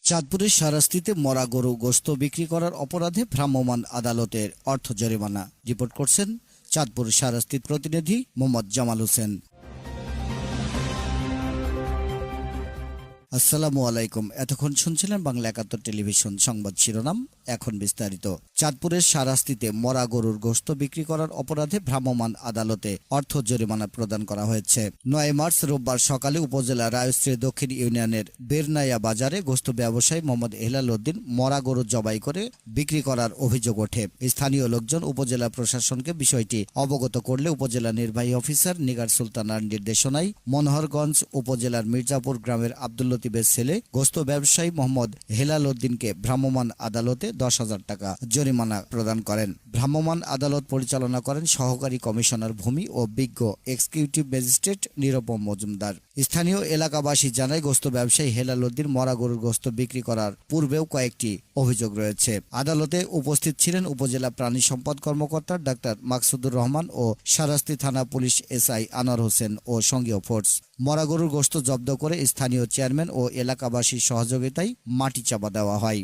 চাঁদপুরের সারাস্তিতে মরা গরু গোশত বিক্রি করার অপরাধে ভ্রাম্যমাণ আদালতের অর্থ জরিমানা। রিপোর্ট করছেন চাঁদপুর সারাস্তির প্রতিনিধি মোহাম্মদ জামাল হোসেন। আসসালামু আলাইকুম। এতক্ষণ শুনছিলেন বাংলা ৭১ টেলিভিশন সংবাদ শিরোনাম, এখন বিস্তারিত। চাঁদপুরের সারাস্তিতে মরা গরুর গোশত বিক্রি করার অপরাধে ভ্রাম্যমাণ আদালতে অর্থ জরিমানা প্রদান করা হয়েছে। ৯ মার্চ রোববার সকালে উপজেলা রায়শ্রী দক্ষিণ ইউনিয়নের বেরনাইয়া বাজারে গোশত ব্যবসায়ী মোহাম্মদ হেলাল উদ্দিন মরা গরু জবাই করে বিক্রি করার অভিযোগ ওঠে। স্থানীয় লোকজন উপজেলা প্রশাসনকে বিষয়টি অবগত করলে উপজেলা নির্বাহী অফিসার নিগার সুলতানার নির্দেশনায় মনোহরগঞ্জ উপজেলার মির্জাপুর গ্রামের আব্দুল লতিফের ছেলে গোশত ব্যবসায়ী মোহাম্মদ হেলাল উদ্দিনকে ভ্রাম্যমাণ আদালতে ১০,০০০ টাকা জরিমানা প্রদান করেন। ভ্রাম্যমাণ আদালত পরিচালনা করেন সহকারী কমিশনার ভূমি ও বিজ্ঞ এক্সিকিউটিভ ম্যাজিস্ট্রেট নিরুপম মজুমদার। স্থানীয় এলাকাবাসী জানায় গোশত ব্যবসায়ী হেলাল উদ্দিন মরা গরুর গোশত বিক্রি করার পূর্বেও কয়েকটি অভিযোগ রয়েছে। আদালতে উপস্থিত ছিলেন উপজেলা প্রাণী সম্পদ কর্মকর্তা ডাক্তার মাকসুদুর রহমান ও সারাস্তি থানা পুলিশ এসআই আনোয়ার হোসেন ও সঙ্গীয় ফোর্স। মরা গরুর গোশত জব্দ করে স্থানীয় চেয়ারম্যান ও এলাকাবাসীর সহযোগিতায় মাটি চাপা দেওয়া হয়।